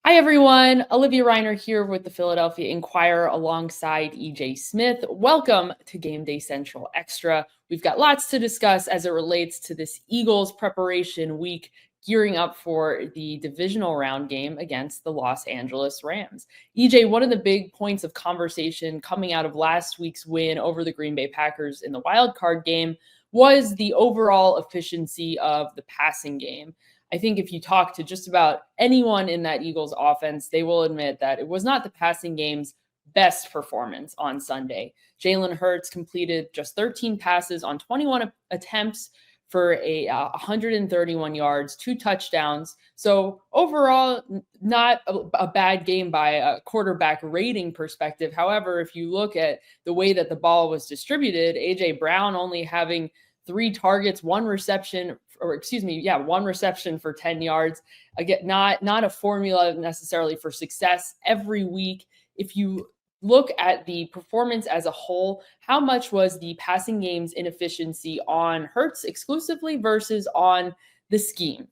Hi, everyone. Olivia Reiner here with the Philadelphia Inquirer alongside EJ Smith. Welcome to Gameday Central Extra. We've got lots to discuss as it relates to this Eagles preparation week, gearing up for the divisional round game against the Los Angeles Rams. EJ, one of the big points of conversation coming out of last week's win over the Green Bay Packers in the wild card game was the overall efficiency of the passing game. I think if you talk to just about anyone in that Eagles offense, they will admit that it was not the passing game's best performance on Sunday. Jalen Hurts completed just 13 passes on 21 attempts for 131 yards, 2 touchdowns. So overall, not a bad game by a quarterback rating perspective. However, if you look at the way that the ball was distributed, A.J. Brown only having 3 targets, 1 reception for 10 yards. Again, not a formula necessarily for success every week. If you look at the performance as a whole, how much was the passing game's inefficiency on Hurts exclusively versus on the scheme?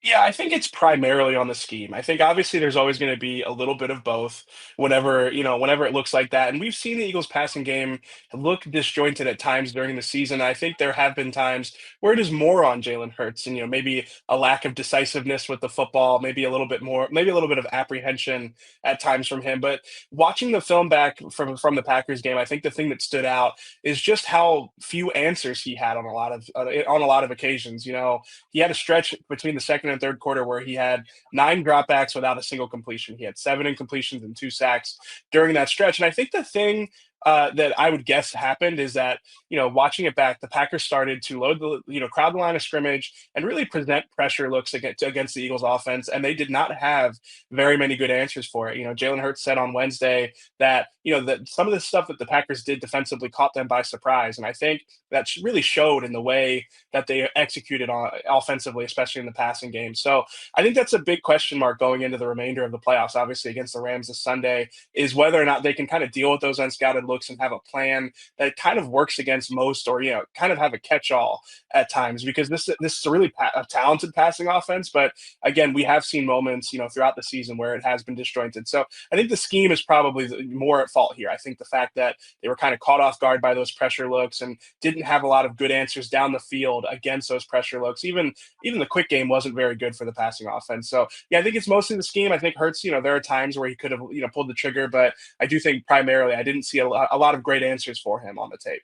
Yeah, I think it's primarily on the scheme. I think obviously there's always going to be a little bit of both whenever it looks like that. And we've seen the Eagles passing game look disjointed at times during the season. I think there have been times where it is more on Jalen Hurts and maybe a lack of decisiveness with the football, maybe a little bit more, maybe a little bit of apprehension at times from him. But watching the film back from the Packers game, I think the thing that stood out is just how few answers he had on a lot of occasions. He had a stretch between the second and third quarter where he had 9 dropbacks without a single completion. He had 7 incompletions and 2 sacks during that stretch. And I think the thing that I would guess happened is that, watching it back, the Packers started to crowd the line of scrimmage and really present pressure looks against the Eagles offense. And they did not have very many good answers for it. Jalen Hurts said on Wednesday that, that some of the stuff that the Packers did defensively caught them by surprise. And I think that really showed in the way that they executed on offensively, especially in the passing game. So I think that's a big question mark going into the remainder of the playoffs, obviously against the Rams this Sunday, is whether or not they can kind of deal with those unscouted looks and have a plan that kind of works against most, or kind of have a catch-all at times, because this is a really a talented passing offense. But again, we have seen moments throughout the season where it has been disjointed. So I think the scheme is probably more at fault here. I think the fact that they were kind of caught off guard by those pressure looks and didn't have a lot of good answers down the field against those pressure looks. Even the quick game wasn't very good for the passing offense. So yeah, I think it's mostly the scheme. I think Hurts, there are times where he could have pulled the trigger, but I do think primarily I didn't see a lot of great answers for him on the tape.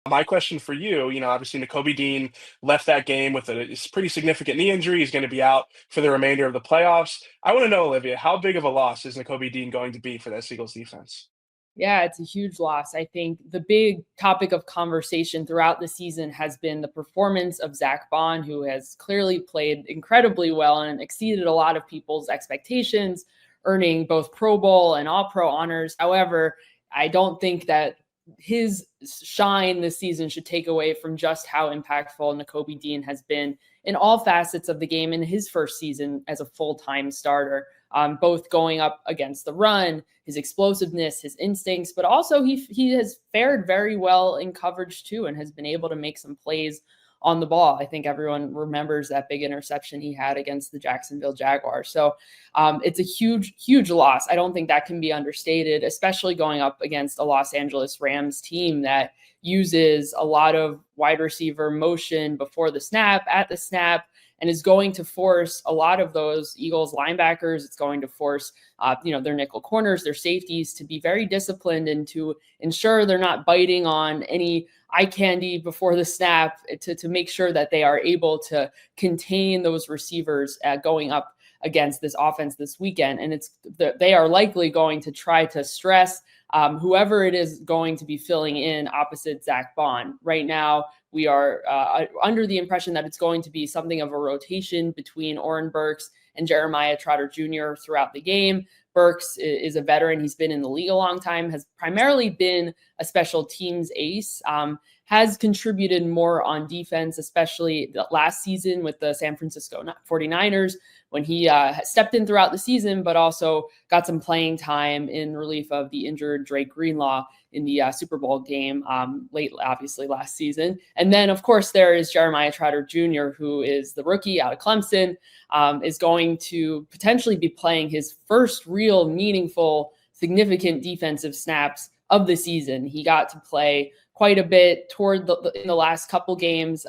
My question for you, obviously Nakobe Dean left that game with a pretty significant knee injury. He's going to be out for the remainder of the playoffs. I want to know, Olivia, how big of a loss is Nakobe Dean going to be for this Eagles defense? Yeah, it's a huge loss. I think the big topic of conversation throughout the season has been the performance of Zach Bond, who has clearly played incredibly well and exceeded a lot of people's expectations, earning both Pro Bowl and All Pro honors. However, I don't think that his shine this season should take away from just how impactful Nakobe Dean has been in all facets of the game in his first season as a full-time starter. Both going up against the run, his explosiveness, his instincts, but also he has fared very well in coverage too and has been able to make some plays on the ball. I think everyone remembers that big interception he had against the Jacksonville Jaguars. So it's a huge, huge loss. I don't think that can be understated, especially going up against a Los Angeles Rams team that uses a lot of wide receiver motion before the snap, at the snap, and is going to force a lot of those Eagles linebackers. It's going to force, their nickel corners, their safeties to be very disciplined and to ensure they're not biting on any eye candy before the snap to make sure that they are able to contain those receivers going up against this offense this weekend. And they are likely going to try to stress whoever it is going to be filling in opposite Zach Bond. Right now, we are under the impression that it's going to be something of a rotation between Oren Burks and Jeremiah Trotter Jr. throughout the game. Burks is a veteran. He's been in the league a long time, has primarily been a special teams ace, has contributed more on defense, especially last season with the San Francisco 49ers. when he stepped in throughout the season, but also got some playing time in relief of the injured Drake Greenlaw in the Super Bowl game late, obviously, last season. And then, of course, there is Jeremiah Trotter Jr., who is the rookie out of Clemson, is going to potentially be playing his first real meaningful, significant defensive snaps of the season. He got to play quite a bit in the last couple games.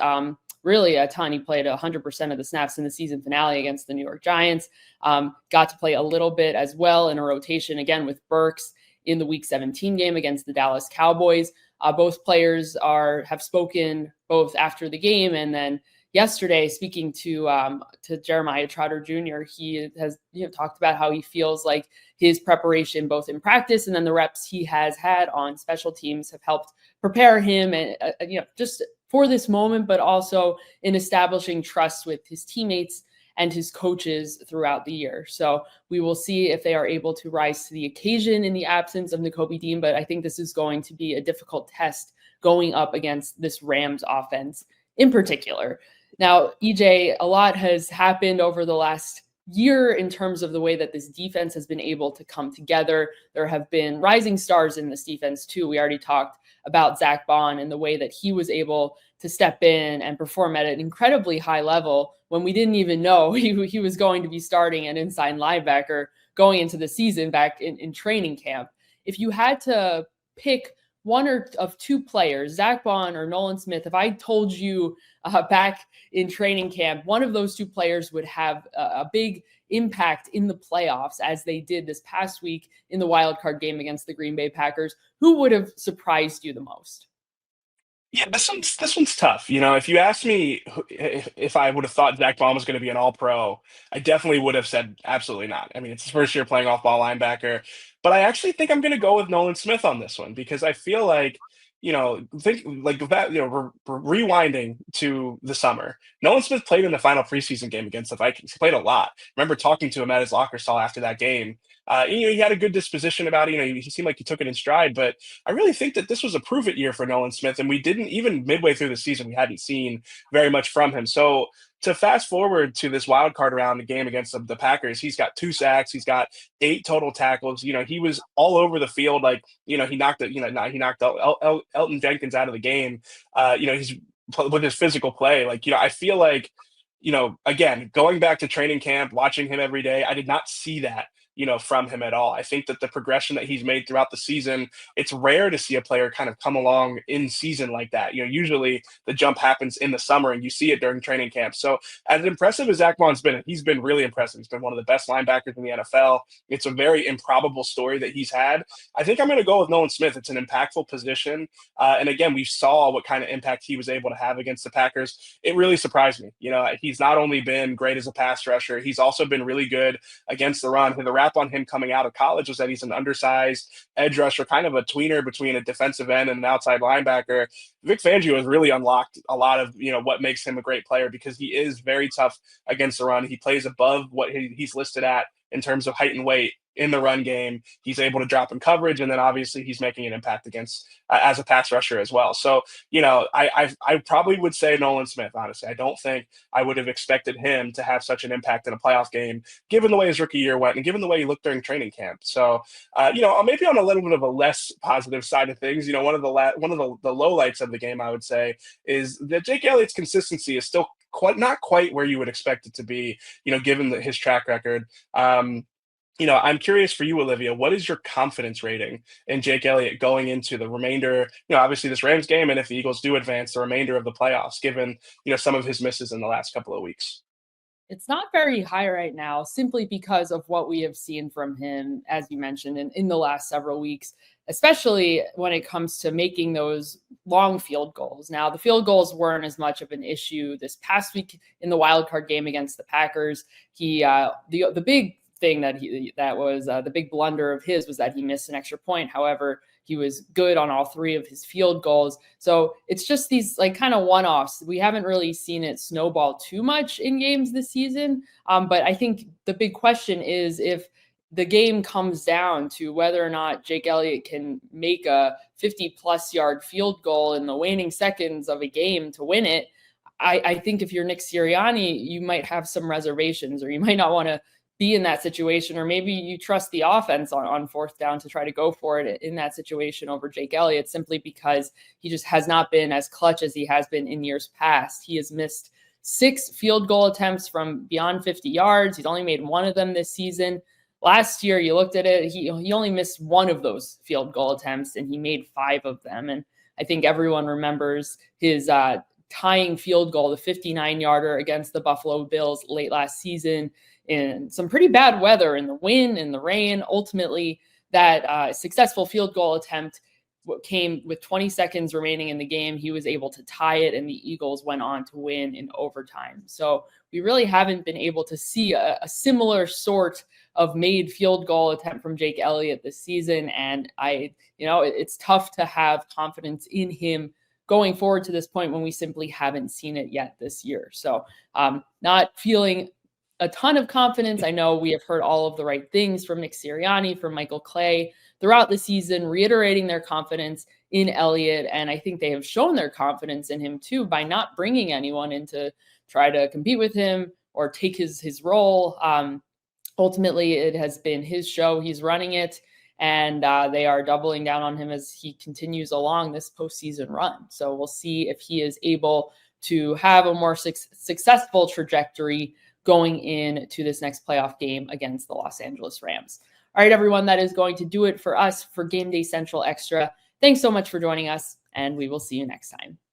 Really a ton. He played 100% of the snaps in the season finale against the New York Giants. Got to play a little bit as well in a rotation again with Burks in the Week 17 game against the Dallas Cowboys. Both players have spoken both after the game and then yesterday, speaking to Jeremiah Trotter Jr., he has talked about how he feels like his preparation, both in practice and then the reps he has had on special teams, have helped prepare him and just for this moment, but also in establishing trust with his teammates and his coaches throughout the year. So we will see if they are able to rise to the occasion in the absence of Nakobe Dean, but I think this is going to be a difficult test going up against this Rams offense in particular. Now, EJ, a lot has happened over the last year in terms of the way that this defense has been able to come together. There have been rising stars in this defense too. We already talked about Zach Bond and the way that he was able to step in and perform at an incredibly high level when we didn't even know he was going to be starting an inside linebacker going into the season back in training camp. If you had to pick one of two players, Zach Bond or Nolan Smith, if I told you back in training camp, one of those two players would have a big impact in the playoffs as they did this past week in the wild card game against the Green Bay Packers, who would have surprised you the most? Yeah, this one's tough. If you asked me if I would have thought Zach Baum was going to be an All-Pro, I definitely would have said absolutely not. I mean, it's his first year playing off-ball linebacker, but I actually think I'm going to go with Nolan Smith on this one because I feel like, think like that. We're rewinding to the summer. Nolan Smith played in the final preseason game against the Vikings. He played a lot. Remember talking to him at his locker stall after that game. He had a good disposition about it. He seemed like he took it in stride, but I really think that this was a prove it year for Nolan Smith, and we didn't even midway through the season, we hadn't seen very much from him. So to fast forward to this wild card round, the game against the Packers, he's got 2 sacks, he's got 8 total tackles. He was all over the field. Like he knocked Elton Jenkins out of the game. He's with his physical play. I feel like again, going back to training camp, watching him every day, I did not see that from him at all. I think that the progression that he's made throughout the season, it's rare to see a player kind of come along in season like that. Usually the jump happens in the summer and you see it during training camp. So as impressive as Zach Bond's been, he's been really impressive. He's been one of the best linebackers in the NFL. It's a very improbable story that he's had. I think I'm going to go with Nolan Smith. It's an impactful position. And again, we saw what kind of impact he was able to have against the Packers. It really surprised me. He's not only been great as a pass rusher, he's also been really good against the run. The rap on him coming out of college was that he's an undersized edge rusher, kind of a tweener between a defensive end and an outside linebacker. Vic Fangio has really unlocked a lot of what makes him a great player because he is very tough against the run. He plays above what he's listed at in terms of height and weight in the run game. He's able to drop in coverage, and then obviously he's making an impact against as a pass rusher as well. So I probably would say Nolan Smith. Honestly, I don't think I would have expected him to have such an impact in a playoff game, given the way his rookie year went and given the way he looked during training camp. So maybe on a little bit of a less positive side of things, one of the lowlights of the game, I would say, is that Jake Elliott's consistency is still not quite where you would expect it to be, given his track record. I'm curious for you, Olivia, what is your confidence rating in Jake Elliott going into the remainder, obviously this Rams game, and if the Eagles do advance the remainder of the playoffs, given, some of his misses in the last couple of weeks? It's not very high right now, simply because of what we have seen from him, as you mentioned, in the last several weeks, especially when it comes to making those long field goals. Now, the field goals weren't as much of an issue this past week in the wild card game against the Packers. The big thing that was the big blunder of his was that he missed an extra point. However, he was good on all 3 of his field goals. So it's just these kind of one-offs. We haven't really seen it snowball too much in games this season. But I think the big question is if the game comes down to whether or not Jake Elliott can make a 50-plus yard field goal in the waning seconds of a game to win it. I think if you're Nick Sirianni, you might have some reservations, or you might not want to be in that situation, or maybe you trust the offense on fourth down to try to go for it in that situation over Jake Elliott, simply because he just has not been as clutch as he has been in years past. He has missed 6 field goal attempts from beyond 50 yards. He's only made 1 of them this season. Last year, you looked at it, he only missed 1 of those field goal attempts, and he made 5 of them. And I think everyone remembers his tying field goal, the 59-yarder against the Buffalo Bills late last season in some pretty bad weather, in the wind, in the rain. Ultimately, that successful field goal attempt came with 20 seconds remaining in the game. He was able to tie it, and the Eagles went on to win in overtime. So we really haven't been able to see a similar sort of made field goal attempt from Jake Elliott this season. And it's tough to have confidence in him going forward to this point when we simply haven't seen it yet this year. So not feeling a ton of confidence. I know we have heard all of the right things from Nick Sirianni, from Michael Clay throughout the season, reiterating their confidence in Elliott. And I think they have shown their confidence in him too by not bringing anyone in to try to compete with him or take his role. Ultimately, it has been his show. He's running it, and they are doubling down on him as he continues along this postseason run. So we'll see if he is able to have a more successful trajectory going into this next playoff game against the Los Angeles Rams. All right, everyone, that is going to do it for us for Game Day Central Extra. Thanks so much for joining us, and we will see you next time.